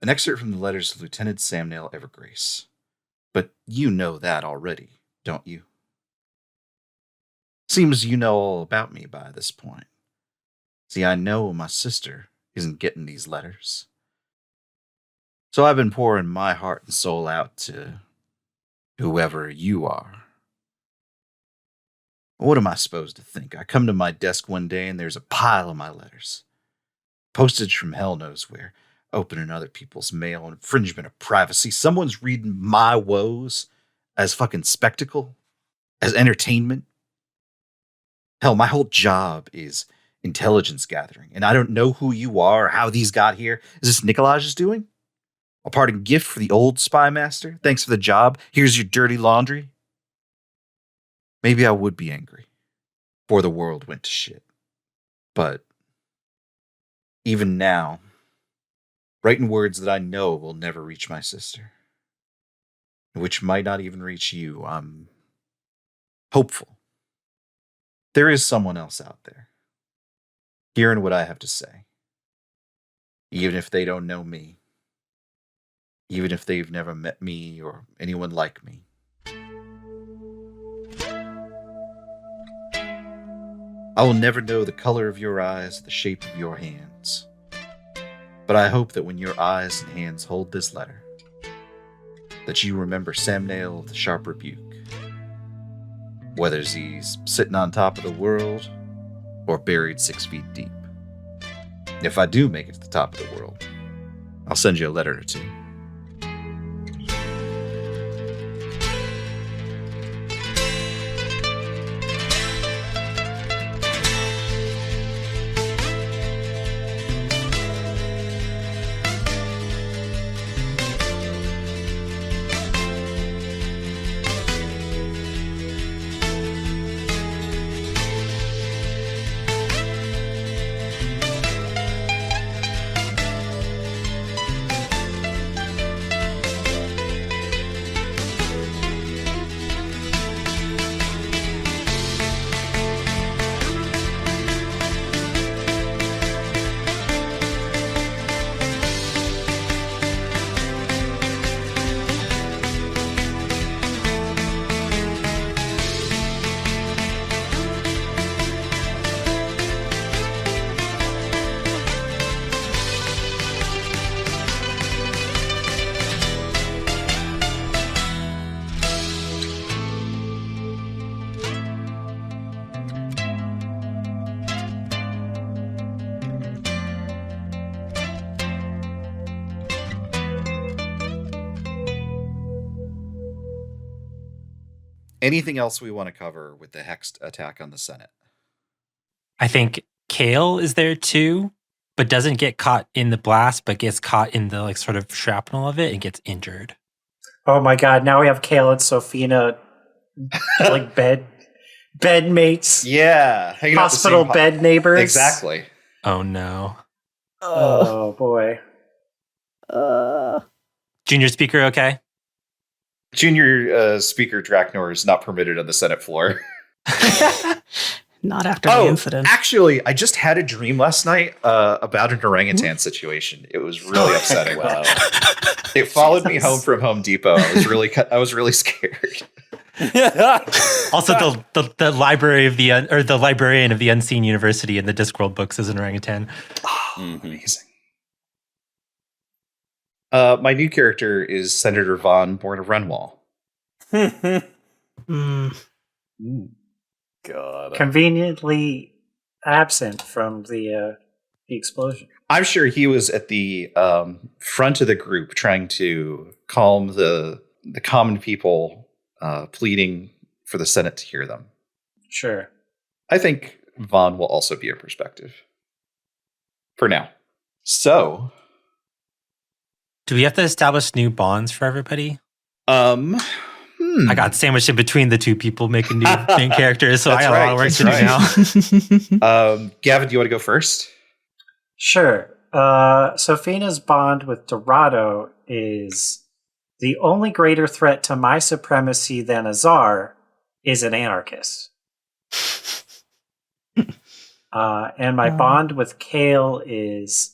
An excerpt from the letters of Lieutenant Samnael Evergrace. But you know that already, don't you? Seems you know all about me by this point. See, I know my sister isn't getting these letters. So I've been pouring my heart and soul out to whoever you are. What am I supposed to think? I come to my desk one day and there's a pile of my letters. Postage from hell knows where. Opening other people's mail, infringement of privacy. Someone's reading my woes as fucking spectacle, as entertainment. Hell, my whole job is intelligence gathering, and I don't know who you are or how these got here. Is this Nikolaj's doing? A parting gift for the old spy master? Thanks for the job. Here's your dirty laundry. Maybe I would be angry before the world went to shit. But even now, writing words that I know will never reach my sister, which might not even reach you, I'm hopeful. There is someone else out there, hearing what I have to say, even if they don't know me, even if they've never met me or anyone like me. I will never know the color of your eyes, the shape of your hands. But I hope that when your eyes and hands hold this letter, that you remember Samnael the Sharp Rebuke. Whether he's sitting on top of the world or buried 6 feet deep. If I do make it to the top of the world, I'll send you a letter or two. Anything else we want to cover with the hexed attack on the Senate? I think Kael is there too, but doesn't get caught in the blast, but gets caught in the like sort of shrapnel of it and gets injured. Oh my god, now we have Kael and Sophina like bed mates. Yeah. Hospital bed neighbors. Exactly. Oh no. Oh boy. Junior speaker, okay? Junior Speaker Draknor is not permitted on the Senate floor. Not after the incident. Actually, I just had a dream last night about an orangutan situation. It was really upsetting. Wow. It followed me home from Home Depot. I was really scared. Also, the library of the librarian of the Unseen University in the Discworld books is an orangutan. Oh, amazing. My new character is Senator Vahn, born of Renwahl. God. Conveniently absent from the explosion. I'm sure he was at the front of the group trying to calm the common people pleading for the Senate to hear them. Sure. I think Vahn will also be a perspective. For now. So... Do we have to establish new bonds for everybody? I got sandwiched in between the two people making new main characters, so I got a lot of work to do now. Gavin, do you want to go first? Sure. Sophina's bond with Dorado is the only greater threat to my supremacy than Azar is an anarchist. And my bond with Kael is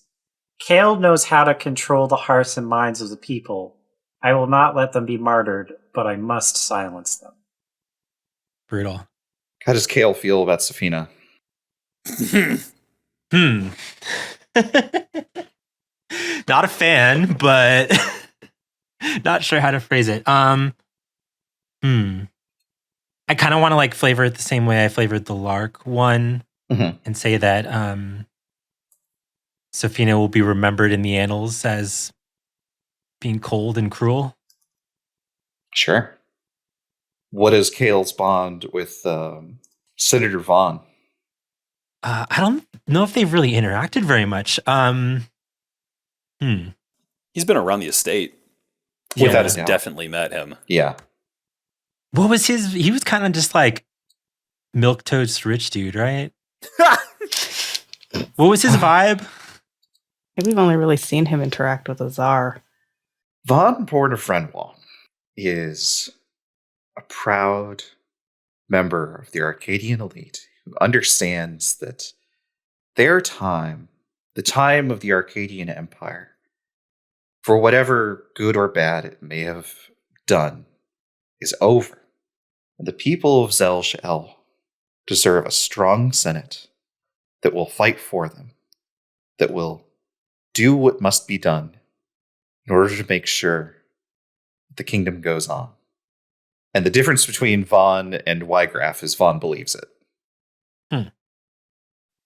Kael knows how to control the hearts and minds of the people. I will not let them be martyred, but I must silence them. Brutal. How does Kael feel about Sophina? Not a fan, but not sure how to phrase it. I kind of want to like flavor it the same way I flavored the Lark one, and say that Sophina will be remembered in the annals as being cold and cruel. Sure. What is Kael's bond with Senator Vahn? I don't know if they've really interacted very much. He's been around the estate. Without He's a doubt. definitely met him. Yeah. What was his? He was kind of just like milquetoast rich dude, right? What was his vibe? We've only really seen him interact with Azar. Vahn, born of Renwahl, is a proud member of the Arcadian elite who understands that their time, the time of the Arcadian Empire, for whatever good or bad it may have done, is over. And the people of Zel-Shel deserve a strong senate that will fight for them, that will do what must be done in order to make sure the kingdom goes on. And the difference between Vahn and Wygraf is Vahn believes it.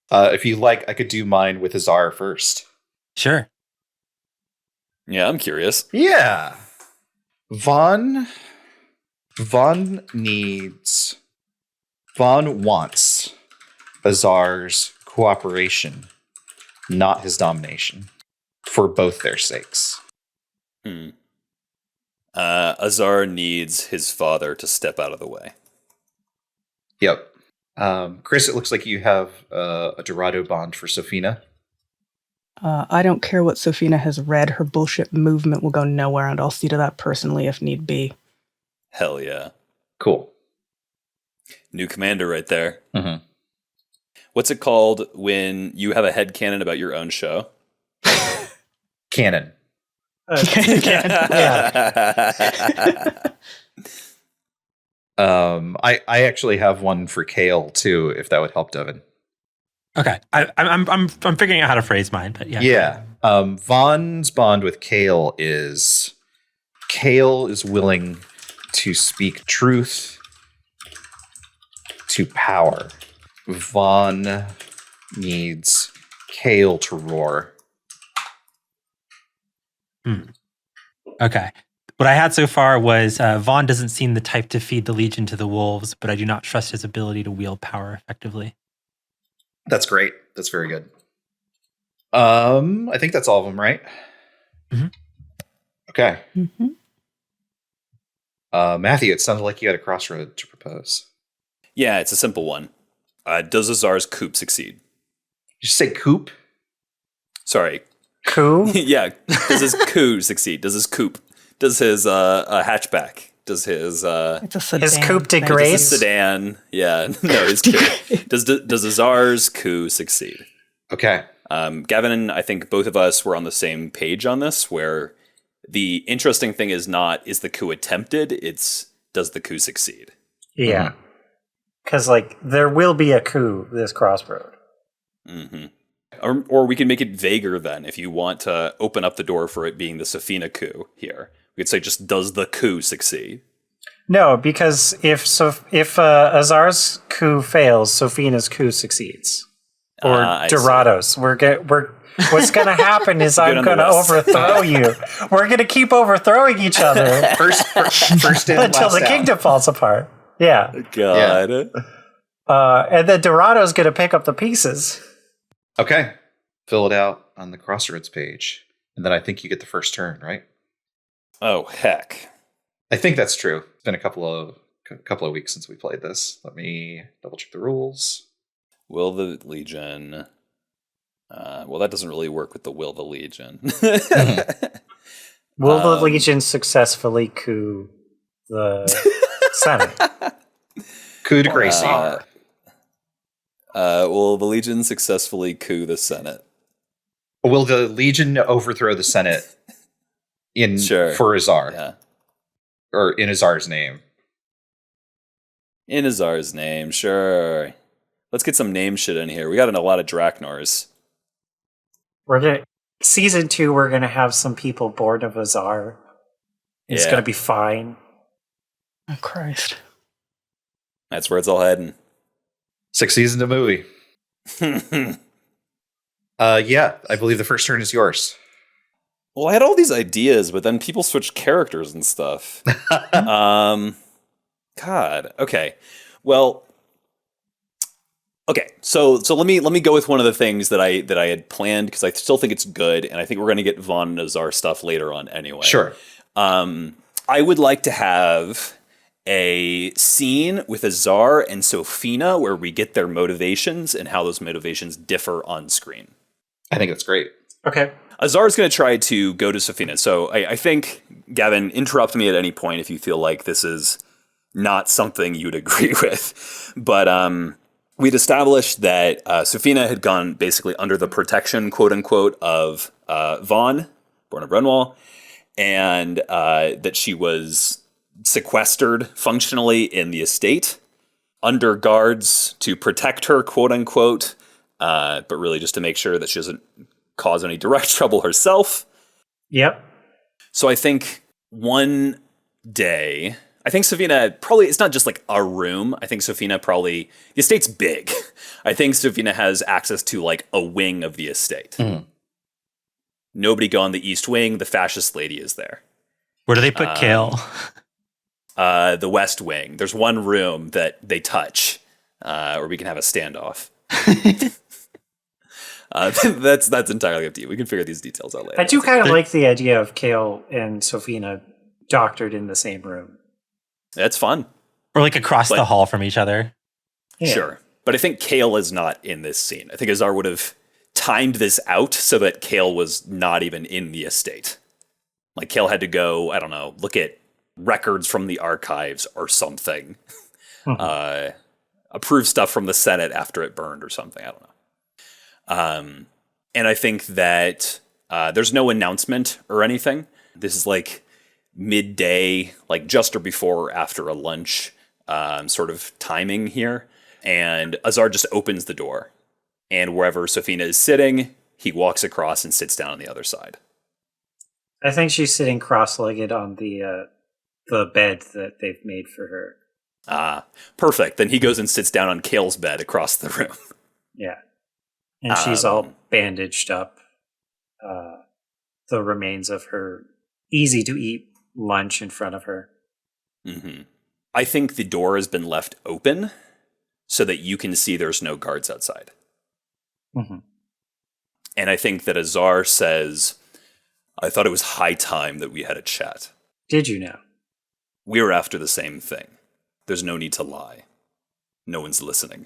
If you like, I could do mine with Azar first. Sure. Yeah, I'm curious. Yeah. Vahn wants Azar's cooperation, not his domination, for both their sakes. Azar needs his father to step out of the way. Yep. Kris, it looks like you have a Dorado bond for Sophina. I don't care what Sophina has read. Her bullshit movement will go nowhere, and I'll see to that personally if need be. Hell yeah. Cool. New commander right there. Mm-hmm. What's it called when you have a headcanon about your own show? Canon. Yeah. I actually have one for Kael too, if that would help Devin. Okay. I'm figuring out how to phrase mine, but yeah. Yeah. Vaughn's bond with Kael is willing to speak truth to power. Vahn needs Kael to roar. Okay. What I had so far was Vahn doesn't seem the type to feed the Legion to the wolves, but I do not trust his ability to wield power effectively. That's great. That's very good. I think that's all of them, right? Mm-hmm. Okay. Mm-hmm. Matthew, it sounded like you had a crossroad to propose. Yeah, it's a simple one. Does Azar's coup succeed? Did you say coop? Sorry. Coup? Yeah. Does his coup succeed? Does his coup? Does his hatchback? Does his It's a sedan. His coupe de Thank grace? you. his sedan? Yeah. No, his coup. Does Azar's coup succeed? Okay. Gavin and I think both of us were on the same page on this, where the interesting thing is not, is the coup attempted? It's, does the coup succeed? Yeah. Because, there will be a coup this crossroad. Mm-hmm. Or we can make it vaguer then, if you want to open up the door for it being the Sophina coup here. We could say just, does the coup succeed? No, because if Azar's coup fails, Sophina's coup succeeds. Or Dorado's. What's going to happen is I'm going to overthrow you. We're going to keep overthrowing each other First in, until last the out. kingdom falls apart. Yeah. God. And then Dorado's going to pick up the pieces. Okay. Fill it out on the crossroads page. And then I think you get the first turn, right? Oh, heck. I think that's true. It's been a couple of weeks since we played this. Let me double check the rules. Will the Legion... well, that doesn't really work with the Will the Legion. Will the Legion successfully coup the Senate? Coup de grace. Will the Legion successfully coup the Senate? Will the Legion overthrow the Senate for Azar? Yeah. Or in Azar's name? In Azar's name, sure. Let's get some name shit in here. We got a lot of Draknors. Season 2, we're gonna have some people born of Azar. It's gonna be fine. Oh, Christ. That's where it's all heading. 6 seasons of movie. Yeah, I believe the first turn is yours. Well, I had all these ideas, but then people switched characters and stuff. God. Okay. Well. Okay. So let me go with one of the things that I had planned, because I still think it's good, and I think we're going to get Vahn and Azar stuff later on anyway. Sure. I would like to have a scene with Azar and Sophina where we get their motivations and how those motivations differ on screen. I think that's great. Okay. Azar is going to try to go to Sophina. So I think, Gavin, interrupt me at any point if you feel like this is not something you'd agree with. But we'd established that Sophina had gone basically under the protection, quote unquote, of Vahn, born of Renwahl, and that she was sequestered functionally in the estate under guards to protect her, quote unquote, but really just to make sure that she doesn't cause any direct trouble herself. Yep. So I think one day, I think Sophina probably, it's not just like a room. I think Sophina probably, the estate's big. I think Sophina has access to like a wing of the estate. Mm. Nobody go on the east wing. The fascist lady is there. Where do they put Kael? The west wing. There's one room that they touch, where we can have a standoff. That's entirely up to you. We can figure these details out later. I do kind of like the idea of Kael and Sophina doctored in the same room. That's fun. Or like across the hall from each other. Yeah. Sure. But I think Kael is not in this scene. I think Azar would have timed this out so that Kael was not even in the estate. Like Kael had to go, I don't know, look at records from the archives or something. Approve stuff from the Senate after it burned or something. I don't know. And I think that there's no announcement or anything. This is like midday, like just or before or after a lunch sort of timing here. And Azar just opens the door. And wherever Sophina is sitting, he walks across and sits down on the other side. I think she's sitting cross-legged on the bed that they've made for her. Ah, perfect. Then he goes and sits down on Kael's bed across the room. Yeah. And she's all bandaged up. The remains of her easy-to-eat lunch in front of her. Mm-hmm. I think the door has been left open so that you can see there's no guards outside. Mm-hmm. And I think that Azar says, I thought it was high time that we had a chat. Did you know? We're after the same thing. There's no need to lie. No one's listening.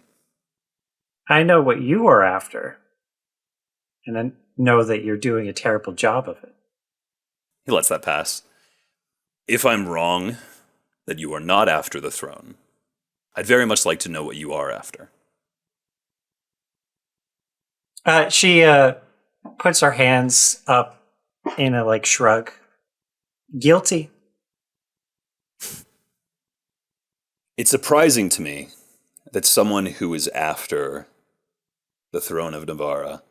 I know what you are after. And I know that you're doing a terrible job of it. He lets that pass. If I'm wrong, that you are not after the throne, I'd very much like to know what you are after. She puts her hands up in a shrug. Guilty. It's surprising to me that someone who is after the throne of Navarra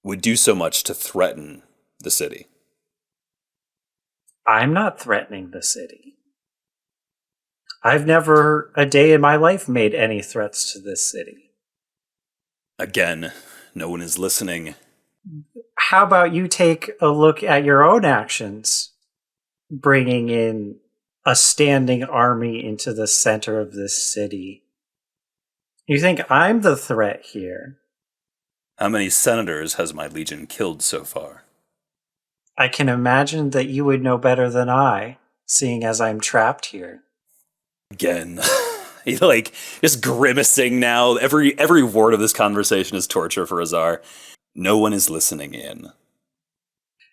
would do so much to threaten the city. I'm not threatening the city. I've never a day in my life made any threats to this city. Again, no one is listening. How about you take a look at your own actions, bringing in a standing army into the center of this city? You think I'm the threat here? How many senators has my legion killed so far? I can imagine that you would know better than I, seeing as I'm trapped here. Again, he's just grimacing now. Every word of this conversation is torture for Azar. No one is listening in.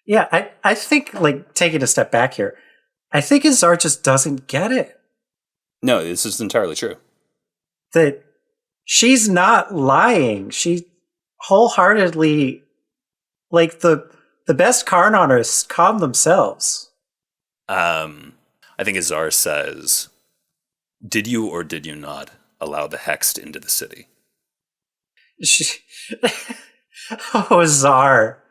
Yeah, I think, taking a step back here, I think Azar just doesn't get it. No, this is entirely true. That she's not lying. She wholeheartedly Like the best Karnaners calm themselves. I think Azar says, did you or did you not allow the Hext into the city? Oh, Azar,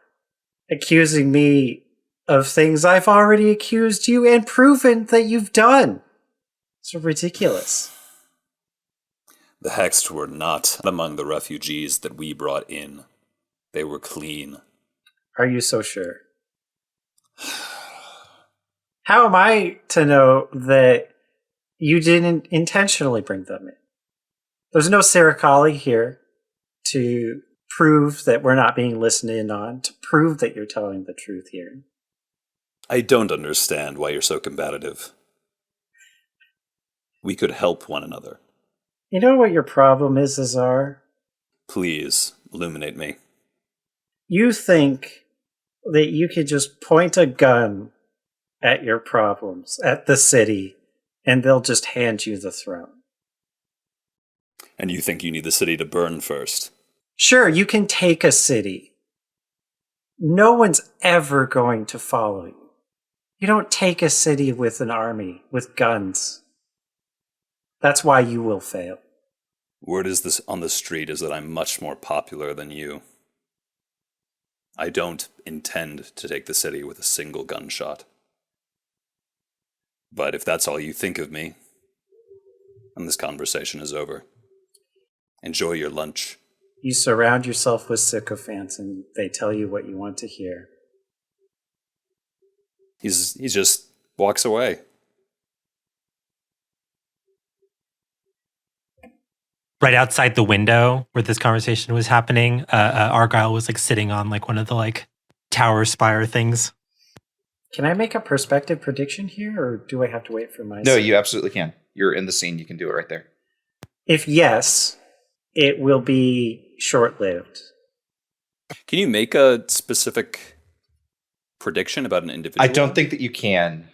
accusing me of things I've already accused you and proven that you've done. It's ridiculous. The Hext were not among the refugees that we brought in. They were clean. Are you so sure? How am I to know that you didn't intentionally bring them in? There's no Serikali here to prove that we're not being listened in on, to prove that you're telling the truth here. I don't understand why you're so combative. We could help one another. You know what your problem is, Azar? Please, illuminate me. You think that you could just point a gun at your problems, at the city, and they'll just hand you the throne. And you think you need the city to burn first? Sure, you can take a city. No one's ever going to follow you. You don't take a city with an army, with guns. That's why you will fail. Word is this on the street is that I'm much more popular than you. I don't intend to take the city with a single gunshot. But if that's all you think of me, then this conversation is over. Enjoy your lunch. You surround yourself with sycophants and they tell you what you want to hear. He just walks away. Right outside the window where this conversation was happening, Argyle was like sitting on like one of the like tower spire things. Can I make a perspective prediction here, or do I have to wait for my... No, you absolutely can. You're in the scene. You can do it right there. If yes, it will be short-lived. Can you make a specific prediction about an individual? I don't think that you can.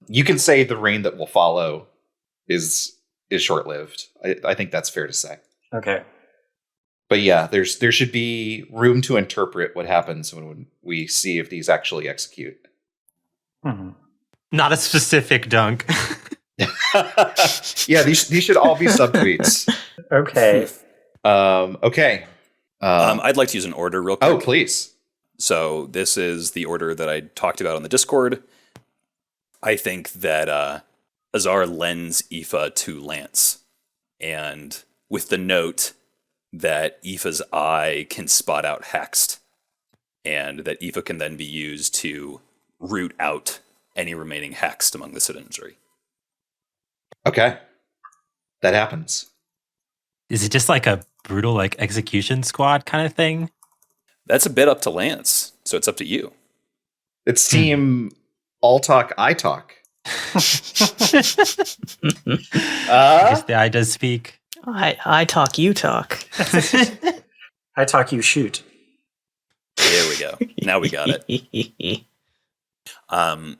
You can say the rain that will follow is short-lived. I think that's fair to say. Okay. But yeah, there should be room to interpret what happens when we see if these actually execute. Mm-hmm. Not a specific dunk. Yeah, these should all be subtweets. Okay. Okay. I'd like to use an order real quick. Oh, please. So this is the order that I talked about on the Discord. I think that Azar lends Aoife to Lance, and with the note that Aoife's eye can spot out Hext, and that Aoife can then be used to root out any remaining Hext among the citizenry. Okay. That happens. Is it just like a brutal like execution squad kind of thing? That's a bit up to Lance, so it's up to you. It's team all talk, I talk. I guess the eye does speak. I talk, you talk. I talk, you shoot. There we go. Now we got it.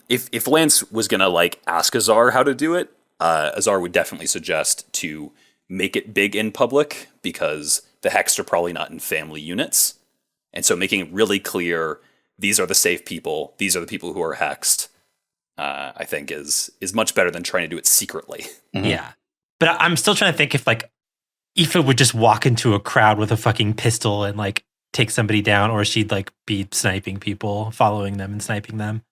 If Lance was gonna like ask Azar how to do it, Azar would definitely suggest to make it big in public, because the Hext are probably not in family units, and so making it really clear these are the safe people, these are the people who are Hexed, I think is much better than trying to do it secretly. Mm-hmm. Yeah, but I'm still trying to think if like Aoife would just walk into a crowd with a fucking pistol and like take somebody down, or she'd like be sniping people, following them and sniping them.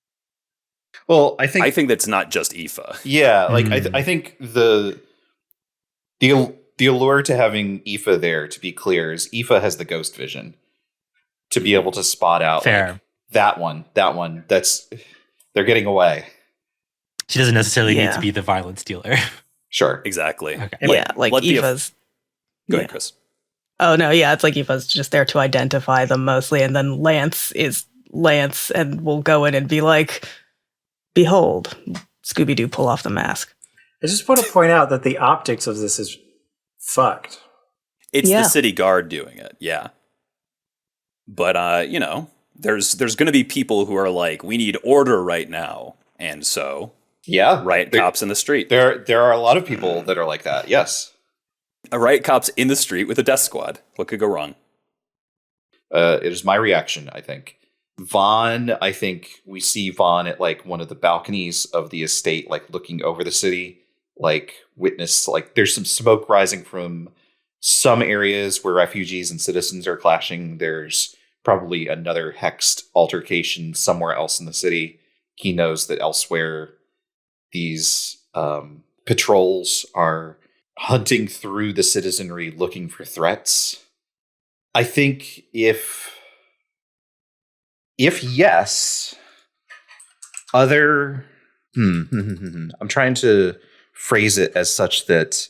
Well, I think that's not just Aoife. Yeah, like I think the allure to having Aoife there, to be clear, is Aoife has the ghost vision to be able to spot out like, that one. That's they're getting away. She doesn't necessarily need to be the violence dealer. Sure, exactly. Okay. Yeah, like Aoife's. Go ahead, Kris. Oh no, yeah, it's like Aoife's just there to identify them mostly, and then Lance is Lance, and will go in and be like, "Behold, Scooby-Doo, pull off the mask." I just want to point out that the optics of this is fucked. It's the city guard doing it, yeah. But there's going to be people who are like, we need order right now, and so riot cops in the street. There are a lot of people that are like that. Yes, a riot cops in the street with a death squad. What could go wrong? It is my reaction, I think. Vahn, I think we see Vahn at like one of the balconies of the estate, like looking over the city, like witness, like there's some smoke rising from some areas where refugees and citizens are clashing. There's probably another hexed altercation somewhere else in the city. He knows that elsewhere these patrols are hunting through the citizenry looking for threats. I think if yes, other... I'm trying to phrase it as such that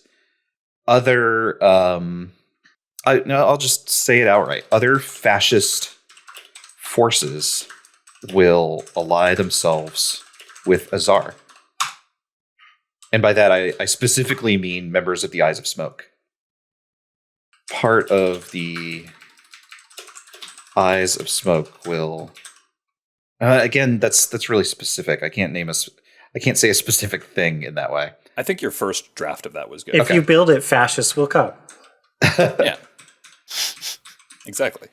other... I'll just say it outright. Other fascist forces will ally themselves with Azar. And by that, I specifically mean members of the Eyes of Smoke. Part of the Eyes of Smoke will... again, that's really specific. I can't say a specific thing in that way. I think your first draft of that was good. If you build it, fascists will come. Yeah. Exactly.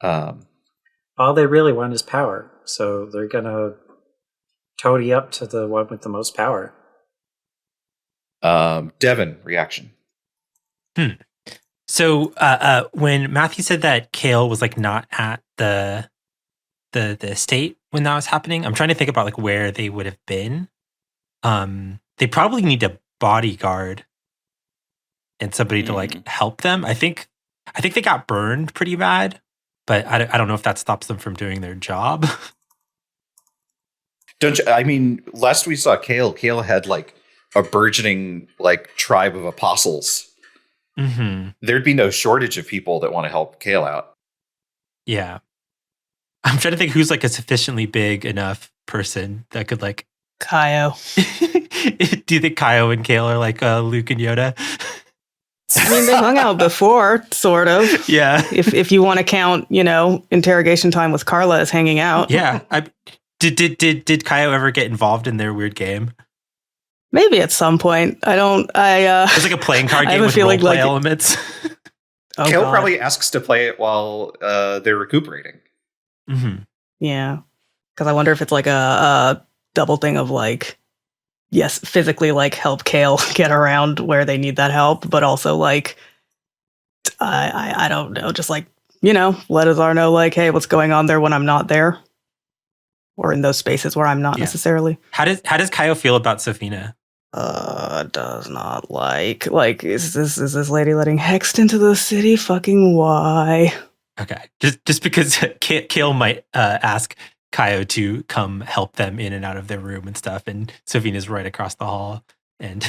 All they really want is power. So they're going to toady up to the one with the most power. Devin, reaction. So when Matthew said that Kael was like not at the estate when that was happening, I'm trying to think about like where they would have been. They probably need a bodyguard and somebody to like help them. I think they got burned pretty bad, but I don't know if that stops them from doing their job. I mean, last we saw Kael had like a burgeoning like tribe of apostles. Mm-hmm. There'd be no shortage of people that want to help Kael out. Yeah. I'm trying to think who's like a sufficiently big enough person that could like... Kayo. Do you think Kayo and Kael are like Luke and Yoda? I mean, they hung out before, sort of. Yeah. If you want to count, interrogation time with Carla as hanging out. Yeah. Did Kayo ever get involved in their weird game? Maybe at some point. It's like a playing card game with role play elements. Kael probably asks to play it while they're recuperating. Mm-hmm. Yeah. Because I wonder if it's like a double thing of like, yes, physically like help Kael get around where they need that help, but also like, I don't know, just like, let Azar know like, hey, what's going on there when I'm not there, or in those spaces where I'm not necessarily. How does Kayo feel about Sophina? Does not like is this lady letting Hext into the city? Fucking why? Okay, just because Kael might ask Kayo to come help them in and out of their room and stuff, and Sophina's right across the hall, and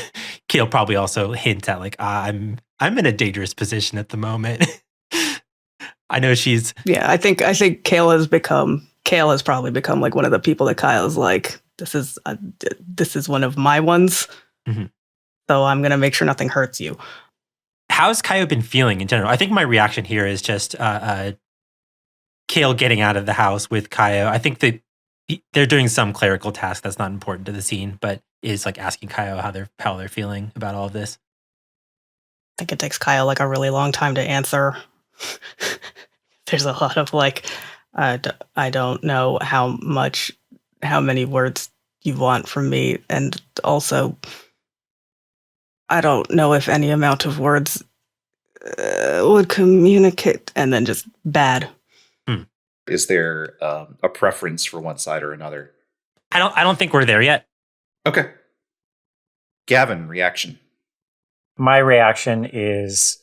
Kael probably also hint at like, I'm in a dangerous position at the moment. I know she's... Yeah, I think Kael has probably become like one of the people that Kyle's like, this is one of my ones. Mm-hmm. So I'm going to make sure nothing hurts you. How's Kayo been feeling in general? I think my reaction here is just Kael getting out of the house with Kayo. I think that they're doing some clerical task that's not important to the scene, but is like asking Kayo how they're feeling about all of this. I think it takes Kayo like a really long time to answer. There's a lot of like, I don't know how many words you want from me, and also I don't know if any amount of words would communicate, and then just bad. Is there a preference for one side or another? I don't think we're there yet. Okay. Gavin, reaction. My reaction is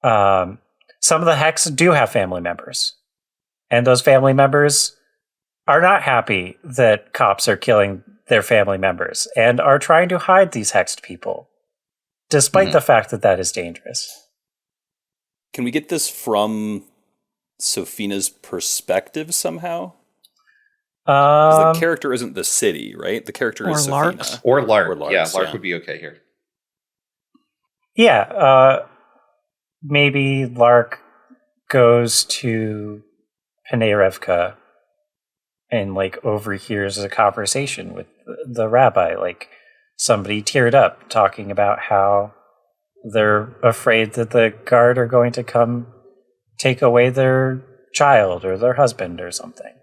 some of the Hex do have family members. And those family members are not happy that cops are killing their family members and are trying to hide these hexed people, despite the fact that is dangerous. Can we get this from Sophina's perspective somehow? Because the character isn't the city, right? The character is Sophina. Or Lark. Yeah, Lark would be okay here. Yeah, maybe Lark goes to Panerevka and like overhears a conversation with the rabbi. Like somebody teared up talking about how they're afraid that the guard are going to come take away their child or their husband or something.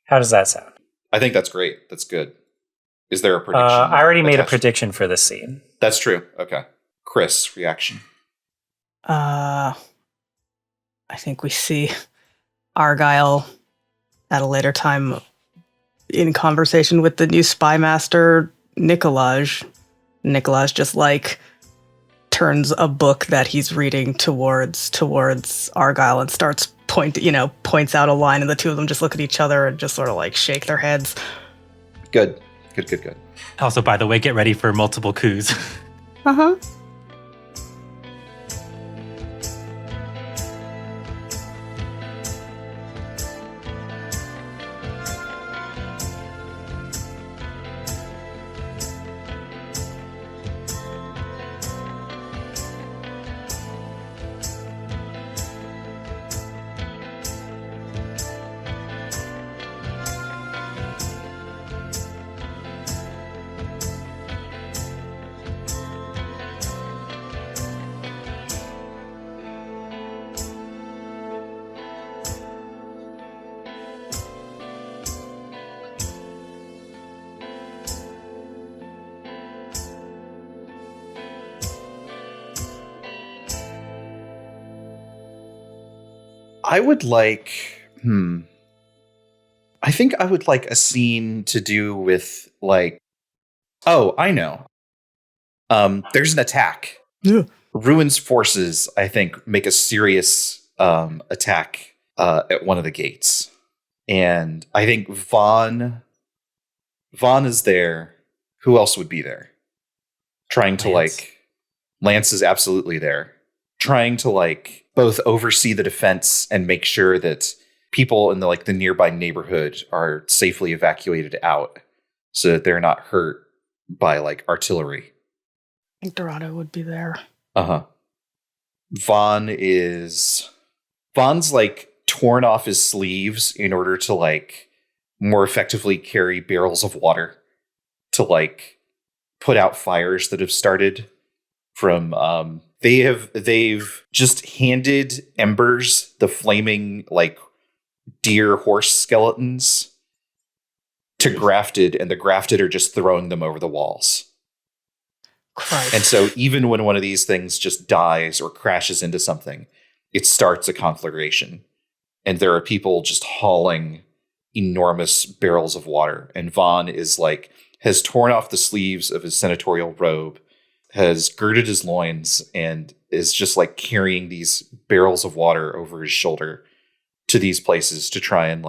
How does that sound? I think that's great. That's good. Is there a prediction? I already made a prediction for this scene. That's true. Okay. Kris, reaction. I think we see Argyle at a later time in conversation with the new spy master, Nikolaj. Nikolaj just like turns a book that he's reading towards Argyle and starts points out a line, and the two of them just look at each other and just sort of like shake their heads. Good. Also, by the way, get ready for multiple coups. Uh-huh. I think I would like a scene to do with like, oh, I know. There's an attack. Yeah. Ruin's forces, I think, make a serious attack at one of the gates. And I think Vahn is there. Who else would be there? Trying to Lance is absolutely there. Trying to both oversee the defense and make sure that people in the nearby neighborhood are safely evacuated out so that they're not hurt by artillery. I think Dorado would be there. Uh-huh. Vaughn's torn off his sleeves in order to more effectively carry barrels of water to put out fires that have started from they've just handed Embers the flaming deer horse skeletons to Grafted, and the Grafted are just throwing them over the walls. Christ. And so even when one of these things just dies or crashes into something, it starts a conflagration. And there are people just hauling enormous barrels of water. And Vahn is has torn off the sleeves of his senatorial robe, has girded his loins, and is just carrying these barrels of water over his shoulder to these places to try and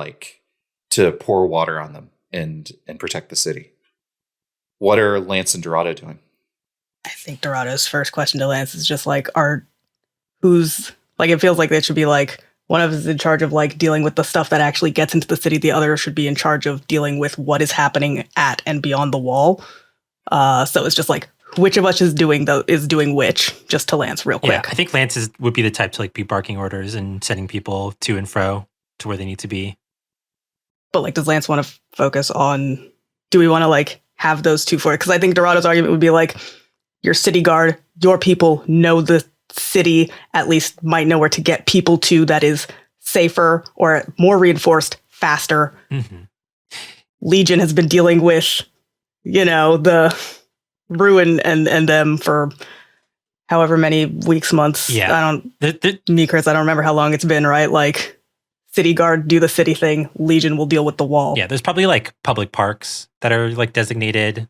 to pour water on them and protect the city. What are Lance and Dorado doing? I think Dorado's first question to Lance is just who's it feels like it should be one of us is in charge of dealing with the stuff that actually gets into the city. The other should be in charge of dealing with what is happening at and beyond the wall. So it's just which of us is doing which, just to Lance real quick. Yeah, I think Lance would be the type to be barking orders and sending people to and fro to where they need to be. But does Lance want to focus on, do we want to have those two for it? Because I think Dorado's argument would be your city guard, your people know the city, at least might know where to get people to that is safer or more reinforced, faster. Mm-hmm. Legion has been dealing with, the Ruin and them for however many weeks, months. Yeah. I don't remember how long it's been, right? City guard, do the city thing. Legion will deal with the wall. Yeah, there's probably public parks that are designated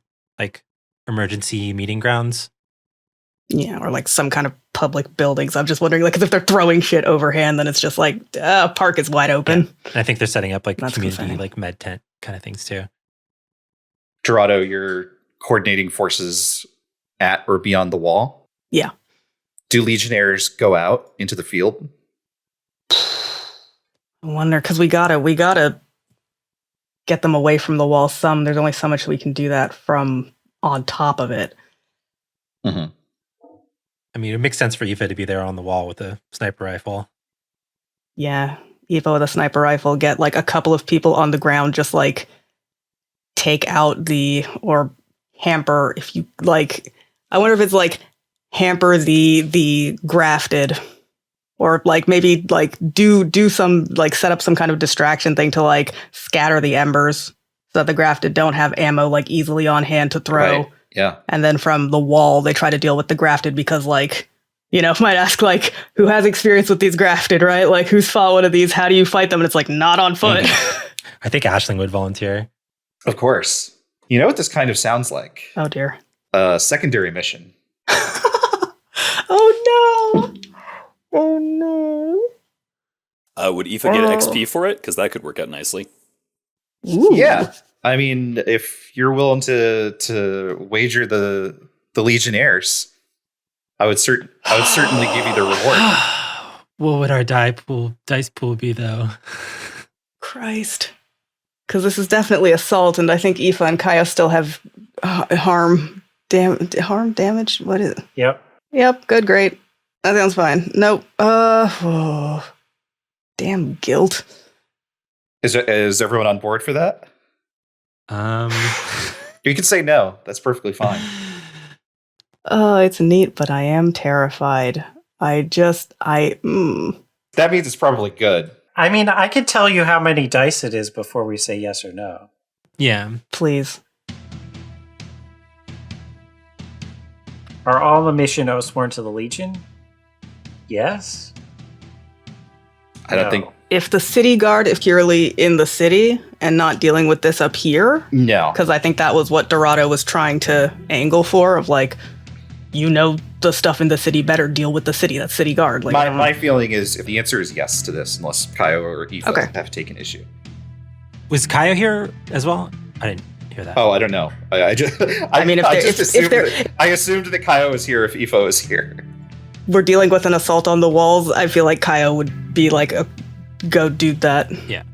emergency meeting grounds. Yeah, or some kind of public buildings. I'm just wondering, because if they're throwing shit overhand, then it's just park is wide open. Yeah. And I think they're setting up That's community concerning. med tent kind of things too. Dorado, you're coordinating forces at or beyond the wall? Yeah. Do Legionnaires go out into the field? I wonder, because we gotta get them away from the wall some. There's only so much we can do that from on top of it. Mm-hmm. I mean, it makes sense for Aoife to be there on the wall with a sniper rifle. Yeah, Aoife with a sniper rifle, get a couple of people on the ground, just take out or hamper, if you I wonder if it's hamper the Grafted Or like maybe like do some like set up some kind of distraction thing to like scatter the embers so that the grafted don't have ammo like easily on hand to throw. Right. Yeah. And then from the wall they try to deal with the grafted because like, might ask like who has experience with these grafted, right? Like who's fought one of these? How do you fight them? And it's like not on foot. I think Aisling would volunteer. Of course. You know what this kind of sounds like? Oh dear. A secondary mission. Oh no. Oh no. Would Aoife get XP for it? Because that could work out nicely. Ooh. Yeah. I mean, if you're willing to wager the Legionnaires, I would certainly give you the reward. What would our dice pool be though? Christ. Because this is definitely assault, and I think Aoife and Kayo still have harm damage. What is it? Yep. Good. Great. That sounds fine. Nope. Damn guilt. Is everyone on board for that? You can say no. That's perfectly fine. Oh, it's neat, but I am terrified. That means it's probably good. I mean, I could tell you how many dice it is before we say yes or no. Yeah. Please. Are all the mission oathsworn to the Legion? Yes? I don't think... If the city guard is purely in the city and not dealing with this up here... No. Because I think that was what Dorado was trying to angle for, of like, the stuff in the city, better deal with the city, that's city guard. Like, my feeling is if the answer is yes to this, unless Kayo or Aoife have taken issue. Was Kayo here as well? I didn't hear that. Oh, I don't know. I assumed that Kayo was here if Aoife was here. We're dealing with an assault on the walls. I feel like Kayo would be like, go do that. Yeah.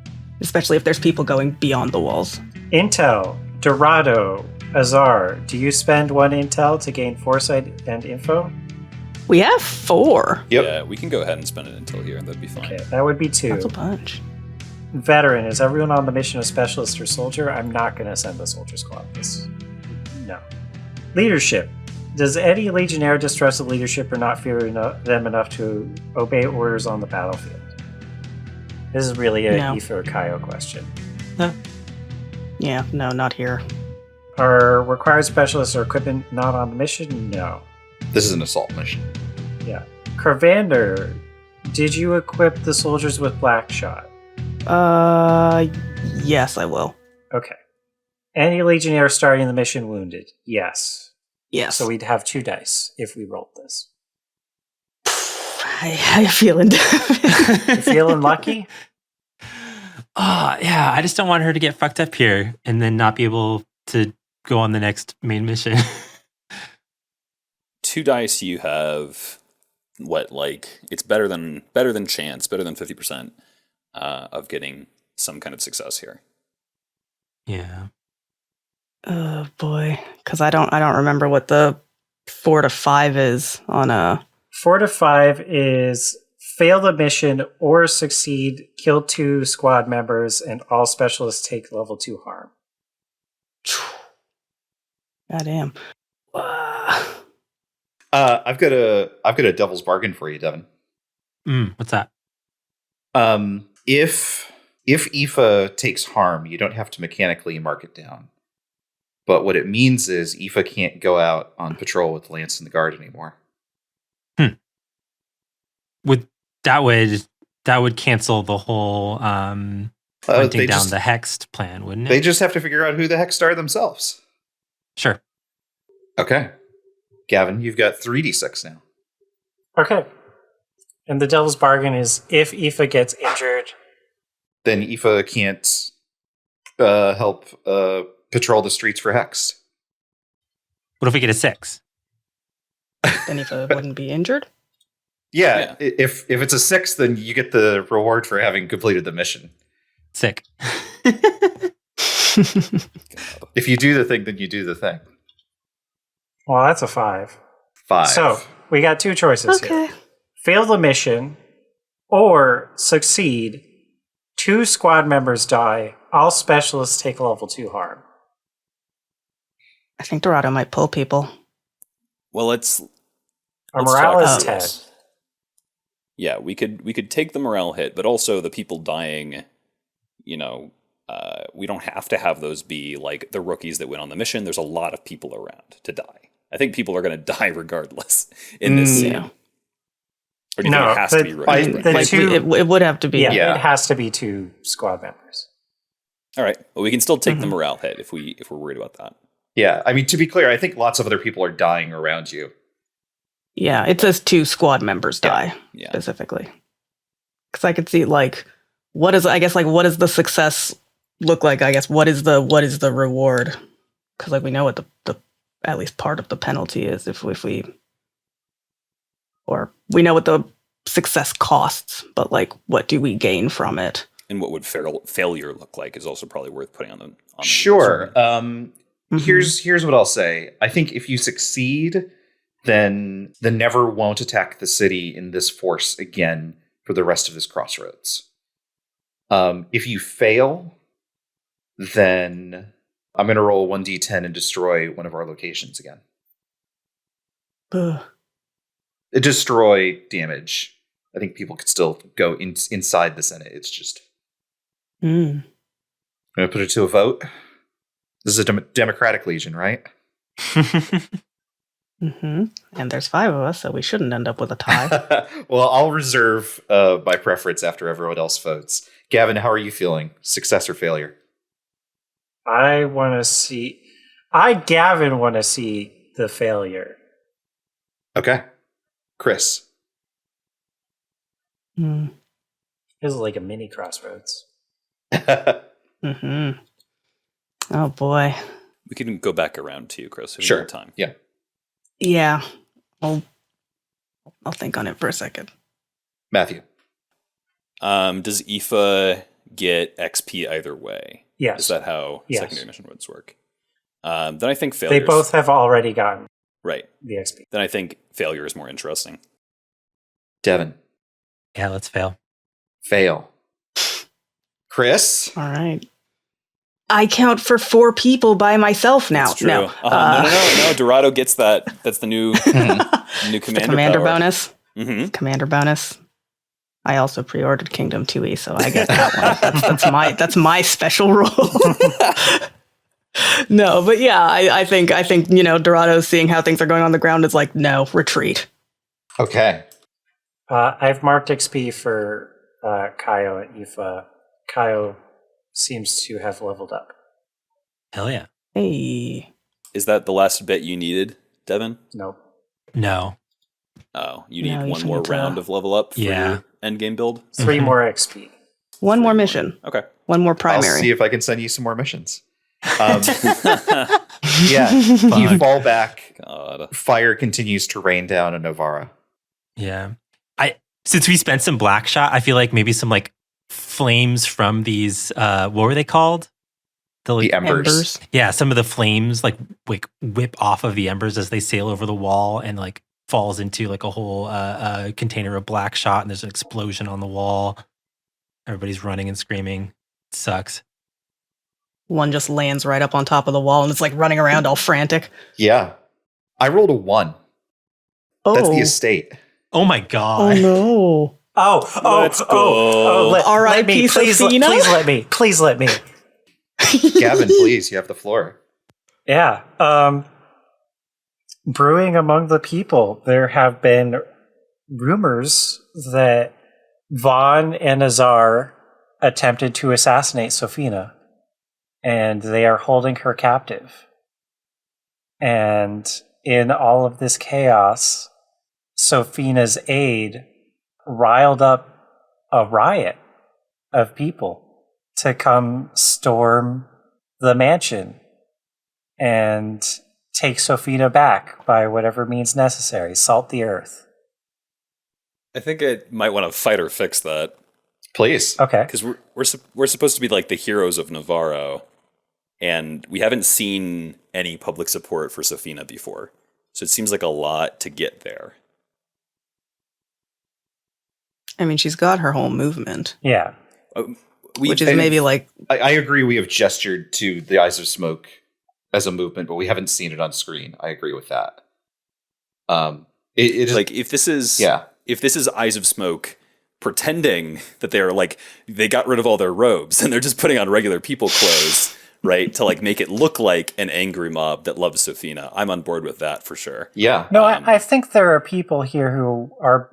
Especially if there's people going beyond the walls. Intel, Dorado, Azar, do you spend 1 intel to gain foresight and info? We have 4. Yep. Yeah, we can go ahead and spend an intel here, and that'd be fine. Okay, that would be 2. That's a bunch. Veteran, is everyone on the mission a specialist or soldier? I'm not going to send the soldier squad this. No. Leadership. Does any Legionnaire distrust the leadership or not fear them enough to obey orders on the battlefield? This is really a Aoife or Kayo question. No. Yeah, no, not here. Are required specialists or equipment not on the mission? No. This is an assault mission. Yeah. Carvander, did you equip the soldiers with black shot? Yes, I will. Okay. Any Legionnaire starting the mission wounded? Yes. Yes. So we'd have 2 dice if we rolled this. How you feeling? You feeling lucky? Yeah. I just don't want her to get fucked up here and then not be able to go on the next main mission. 2 dice, you have it's better than chance, better than 50% of getting some kind of success here. Yeah. Oh boy, because I don't remember what the 4 to 5 is on a 4 to 5 is fail the mission or succeed, kill 2 squad members, and all specialists take level 2 harm. Goddamn. I've got a devil's bargain for you, Devin. What's that? If Aoife takes harm, you don't have to mechanically mark it down. But what it means is Aoife can't go out on patrol with Lance and the guard anymore. That would cancel the whole hunting down the Hexed plan, wouldn't it? They just have to figure out who the Hexed are themselves. Sure. Okay. Gavin, you've got 3d6 now. Okay. And the devil's bargain is if Aoife gets injured, then Aoife can't help patrol the streets for Hexed. What if we get a 6? Then Aoife wouldn't be injured? Yeah. If it's a 6, then you get the reward for having completed the mission. Sick. If you do the thing, then you do the thing. well, that's a 5. 5. So we got 2 choices here. Fail the mission or succeed. 2 squad members die. All specialists take level 2 harm. I think Dorado might pull people. Well, let's Our morale talk is about 10. Yeah, we could take the morale hit, but also the people dying, we don't have to have those be like the rookies that went on the mission. There's a lot of people around to die. I think people are going to die regardless in this scene. Yeah. Or do you think it has to be rookies? It would have to be. Yeah, it has to be 2 squad members. All right. Well, we can still take the morale hit if we're worried about that. Yeah, I mean, to be clear, I think lots of other people are dying around you. Yeah, it says 2 squad members die specifically. Because I could see what does the success look like? I guess what is the reward? Because we know what the at least part of the penalty is if we know what the success costs, but what do we gain from it? And what would failure look like is also probably worth putting on the Sure. Here's what I'll say. I think if you succeed, then the Never won't attack the city in this force again for the rest of this crossroads. If you fail, then I'm going to roll 1d10 and destroy one of our locations again. Destroy damage. I think people could still go inside the Senate. It's just... I'm going to put it to a vote. This is a Democratic Legion, right? And there's 5 of us, so we shouldn't end up with a tie. Well, I'll reserve my preference after everyone else votes. Gavin, how are you feeling? Success or failure? Gavin want to see the failure. Okay. Kris. This is like a mini crossroads. Oh boy. We can go back around to you, Kris. Sure. Time. Yeah. Yeah. I'll think on it for a second. Matthew. Does Aoife get XP either way? Yes. Is that how secondary mission would work? Then I think failure. They both have already gotten the XP. Then I think failure is more interesting. Devin. Yeah, let's fail. Fail. Kris. All right. I count for 4 people by myself now. That's true. No. No. Dorado gets that. That's the new commander bonus. Mm-hmm. Commander bonus. I also pre-ordered Kingdom 2E, so I get that one. That's my special role. No, but yeah, I think Dorado, seeing how things are going on the ground, is like, no, retreat. Okay. I've marked XP for Kayo and Aoife. Kayo seems to have leveled up. Hell yeah. Hey. Is that the last bit you needed, Devin? Nope. No. Oh, you need one more round of level up for your endgame build? 3 more XP. One more mission. Okay. One more primary. I'll see if I can send you some more missions. You fall back. God. Fire continues to rain down in Novara. Yeah. Since we spent some black shot, I feel like maybe some flames from these what were they called? The embers. Yeah, some of the flames whip off of the embers as they sail over the wall and falls into a whole container of black shot, and there's an explosion on the wall. Everybody's running and screaming. It sucks. One just lands right up on top of the wall and it's running around all frantic. Yeah. I rolled a 1. Oh. That's the estate. Oh my god. Oh no. Let's go. R.I.P. Sophina? Please let me. Gavin, please, you have the floor. Yeah. Brewing among the people, there have been rumors that Vahn and Azar attempted to assassinate Sophina, and they are holding her captive. And in all of this chaos, Sophina's aide riled up a riot of people to come storm the mansion and take Sophina back by whatever means necessary. Salt the earth. I think I might want to fight or fix that. Please. Okay. Because we're supposed to be the heroes of Navarro, and we haven't seen any public support for Sophina before. So it seems like a lot to get there. I mean, she's got her whole movement. Yeah. Which is maybe I agree we have gestured to the Eyes of Smoke as a movement, but we haven't seen it on screen. I agree with that. It is if this is if this is Eyes of Smoke pretending that they're like, they got rid of all their robes and they're just putting on regular people clothes, right, to like make it look like an angry mob that loves Sophina, I'm on board with that for sure. Yeah. No, I think there are people here who are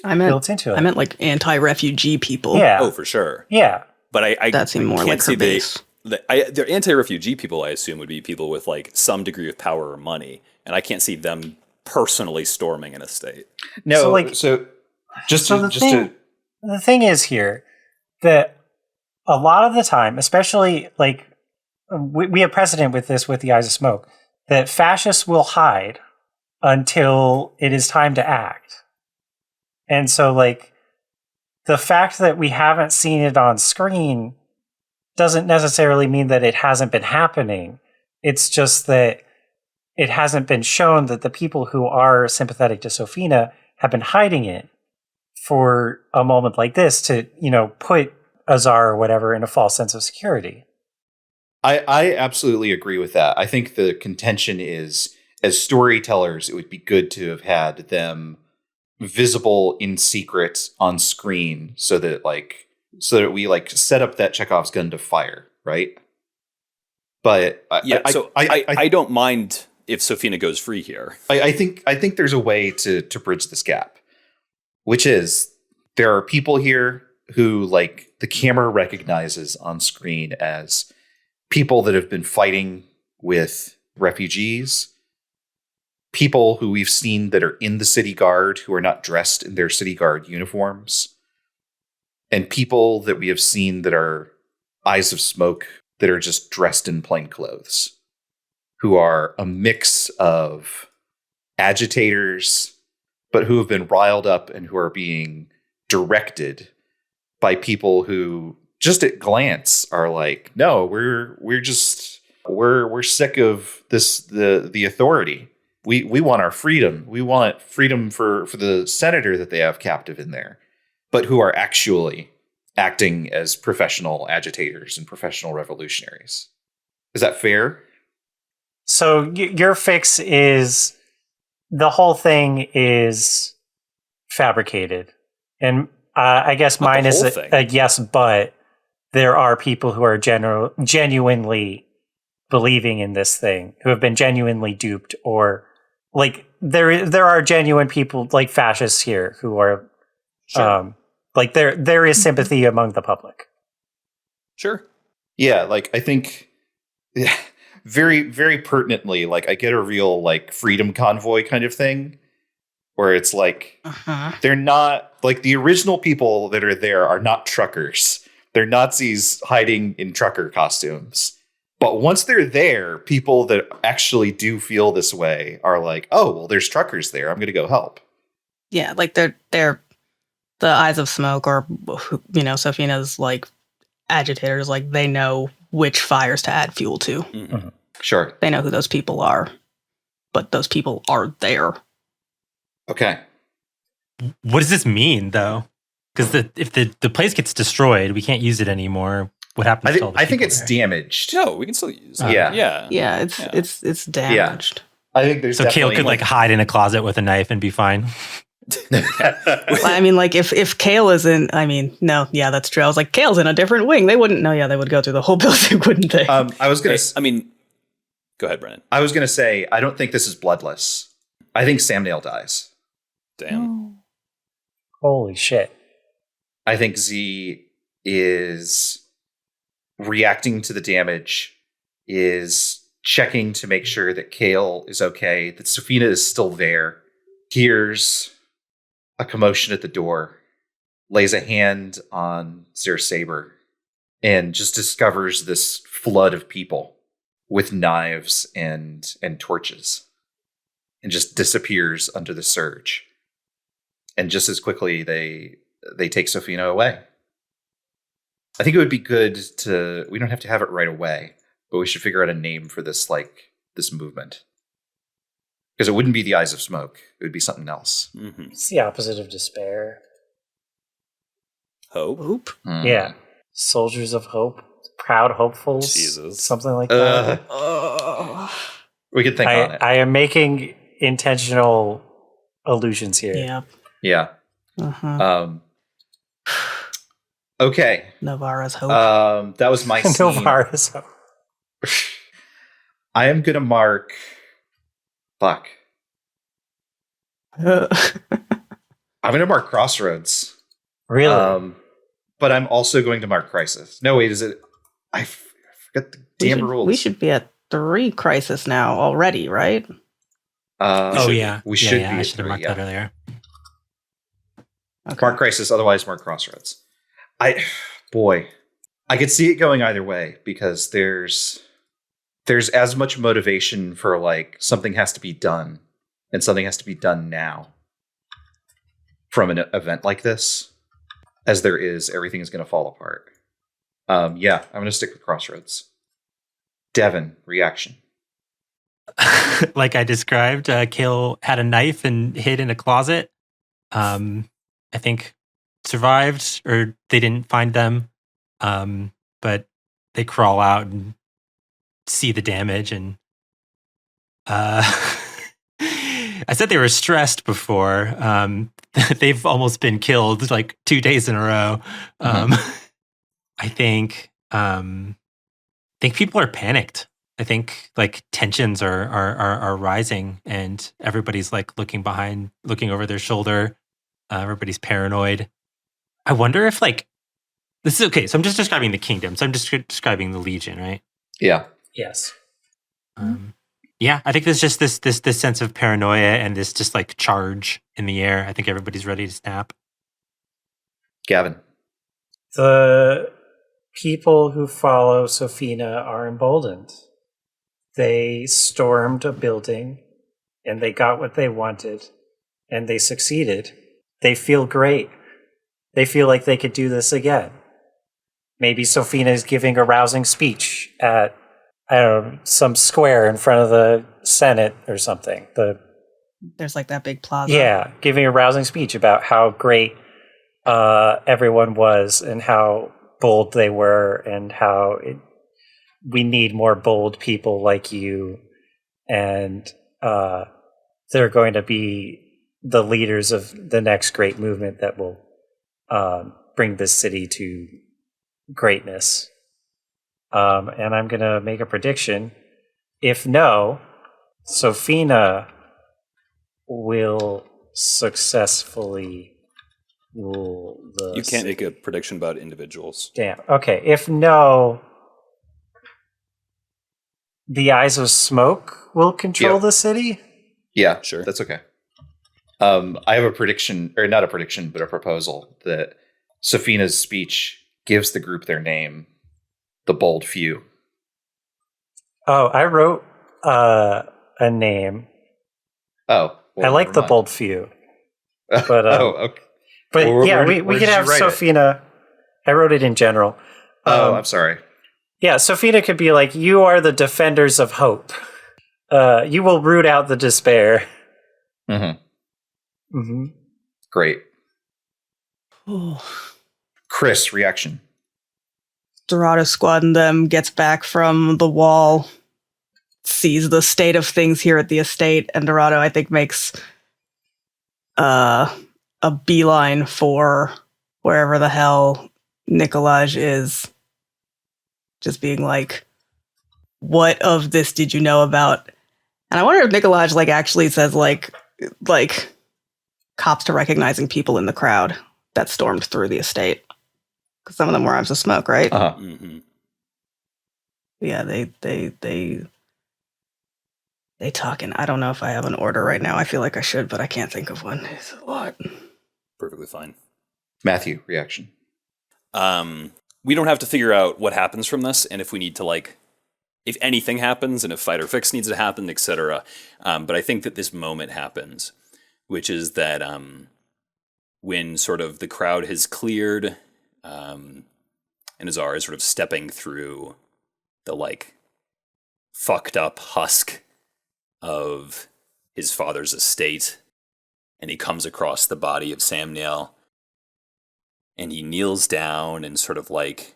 built into it. I meant like anti-refugee people. Yeah. Oh, for sure. Yeah. But I That seemed more can't like her see base. they're anti-refugee people, I assume, would be people with like some degree of power or money, and I can't see them personally storming an estate. No, So, the thing is here that a lot of the time, especially like we have precedent with this with the Eyes of Smoke, that fascists will hide until it is time to act. And so like the fact that we haven't seen it on screen doesn't necessarily mean that it hasn't been happening. It's just that it hasn't been shown that the people who are sympathetic to Sophina have been hiding it for a moment like this to, put Azar or whatever in a false sense of security. I absolutely agree with that. I think the contention is, as storytellers, it would be good to have had them visible in secret on screen so that we like set up that Chekhov's gun to fire, right? But I don't mind if Sophina goes free here. I think there's a way to bridge this gap, which is there are people here who like the camera recognizes on screen as people that have been fighting with refugees, people who we've seen that are in the city guard who are not dressed in their city guard uniforms, and people that we have seen that are Eyes of Smoke that are just dressed in plain clothes, who are a mix of agitators, but who have been riled up and who are being directed by people who just at glance are like, no, we're sick of this, the authority. We want our freedom. We want freedom for the senator that they have captive in there, but who are actually acting as professional agitators and professional revolutionaries. Is that fair? So your fix is the whole thing is fabricated. And I guess Not mine the is whole thing. a yes, but there are people who are genuinely believing in this thing, who have been genuinely duped, or like there are genuine people like fascists here who are Sure. like there is sympathy among the public. Sure. Yeah, like I think very, very pertinently, like I get a real like freedom convoy kind of thing where it's like they're not like the original people that are there are not truckers. They're Nazis hiding in trucker costumes. But once they're there, people that actually do feel this way are like, oh, well, there's truckers there. I'm going to go help. Yeah, like they're the Eyes of Smoke, or Sophina's like agitators. Like they know which fires to add fuel to. Mm-hmm. Sure. They know who those people are, but those people are there. Okay. What does this mean, though? Because if the place gets destroyed, we can't use it anymore. What happens to all the I think people it's there? damaged. No, we can still use it. Yeah. Yeah, it's damaged. I think there's So definitely Kael could like hide in a closet with a knife and be fine. Well, I mean, like if Kael is in, no, yeah, that's true. I was like, Kael's in a different wing. They wouldn't know. Yeah, they would go through the whole building, wouldn't they? I was gonna. Go ahead, Brennan. I was gonna say I don't think this is bloodless. I think Samnael dies. Damn. Holy shit. I think Z is reacting to the damage, is checking to make sure that Kael is okay, that Sophina is still there, hears a commotion at the door, lays a hand on Zer's saber, and just discovers this flood of people with knives and torches, and just disappears under the surge. And just as quickly, they take Sophina away. I think it would be good to, we don't have to have it right away, but we should figure out a name for this, like, this movement. Because it wouldn't be the Eyes of Smoke. It would be something else. Mm-hmm. It's the opposite of despair. Hope? Yeah. Soldiers of Hope. Proud Hopefuls. Jesus. Something like that. We could think on it. I am making intentional allusions here. Yeah. Yeah. Uh-huh. Okay. Navara's hope. That was my scene. Navara's hope. I am gonna mark. Fuck. I'm gonna mark Crossroads. Really? But I'm also going to mark Crisis. No, wait, is it? I forget the damn rules. We should be at 3 crisis now already, right? We should be. I should have marked that earlier. Okay. Mark Crisis, otherwise mark Crossroads. I could see it going either way because there's as much motivation for like something has to be done and something has to be done now from an event like this as there is everything is going to fall apart. I'm going to stick with Crossroads. Devin, reaction. Like I described, Kael had a knife and hid in a closet. I think survived, or they didn't find them, but they crawl out and see the damage. And I said they were stressed before. They've almost been killed like 2 days in a row. I think people are panicked. I think like tensions are rising, and everybody's like looking over their shoulder. Everybody's paranoid. I wonder if like this is okay. So I'm just describing the kingdom. So I'm just describing the Legion, right? Yeah. Yes. I think there's just this sense of paranoia and this just like charge in the air. I think everybody's ready to snap. Gavin. The people who follow Sophina are emboldened. They stormed a building and they got what they wanted and they succeeded. They feel great. They feel like they could do this again. Maybe Sophina is giving a rousing speech at, I don't know, some square in front of the Senate or something. There's like that big plaza. Yeah, giving a rousing speech about how great everyone was and how bold they were and how we need more bold people like you. And they're going to be the leaders of the next great movement that will bring this city to greatness. And I'm going to make a prediction. If no, Sophina will successfully rule the You can't city. make a prediction about individuals. Damn. Okay. If no, the Eyes of Smoke will control the city? Yeah, Sure. That's okay. I have a prediction, or not a prediction, but a proposal that Sophina's speech gives the group their name, the Bold Few. Oh, I wrote a name. Oh. Well, I like never the mind. Bold Few. But, okay. But Well, yeah, where we did could you have write it? Sophina. I wrote it in general. I'm sorry. Yeah, Sophina could be like, you are the defenders of hope. You will root out the despair. Mm-hmm. Mm-hmm. Great. Ooh. Kris, reaction. Dorado squad and them gets back from the wall, sees the state of things here at the estate, and Dorado, I think, makes a beeline for wherever the hell Nikolaj is, just being like, what of this did you know about? And I wonder if Nikolaj like actually says like cops to recognizing people in the crowd that stormed through the estate, because some of them were arms of smoke, right? Uh-huh. Mm-hmm. Yeah, they talking. I don't know if I have an order right now. I feel like I should, but I can't think of one. It's a lot. Perfectly fine. Matthew, reaction. We don't have to figure out what happens from this, and if we need to, like, if anything happens, and if fight or fix needs to happen, etc. But I think that this moment happens, which is that when sort of the crowd has cleared, and Azar is sort of stepping through the, like, fucked up husk of his father's estate, and he comes across the body of Samnael, and he kneels down and sort of like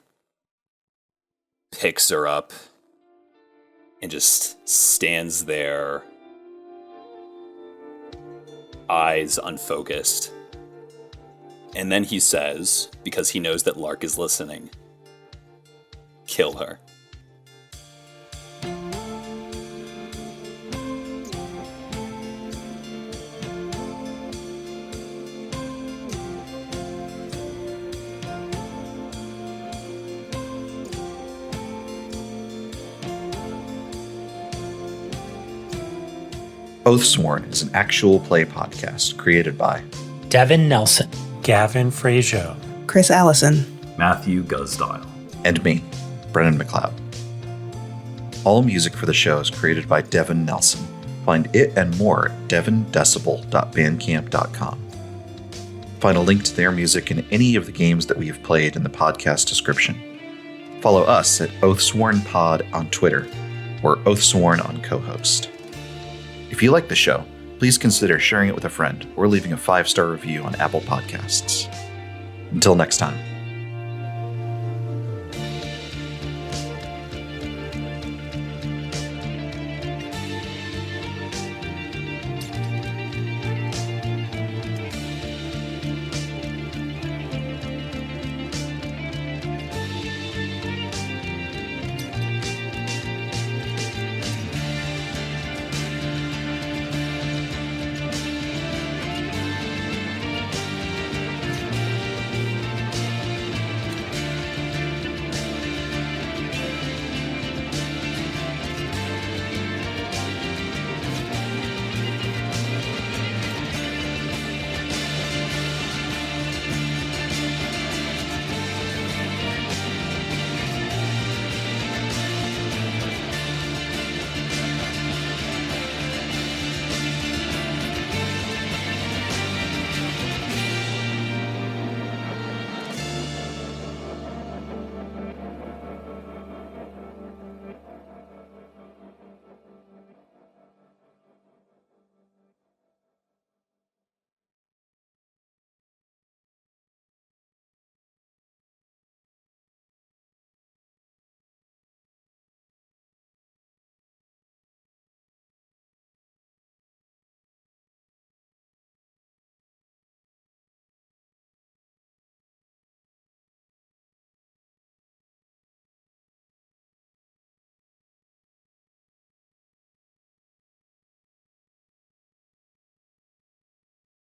picks her up and just stands there eyes unfocused. And then he says, because he knows that Lark is listening, kill her. OATHSWORN is an actual play podcast created by Devin Nelson, Gavin Fregeau, Kris Allison, Matthew Guzdial, and me, Brennan McLeod. All music for the show is created by Devin Nelson. Find it and more at devindecibel.bandcamp.com. Find a link to their music and any of the games that we have played in the podcast description. Follow us at OATHSWORNPod on Twitter or OATHSWORN on co-host. If you like the show, please consider sharing it with a friend or leaving a 5-star review on Apple Podcasts. Until next time.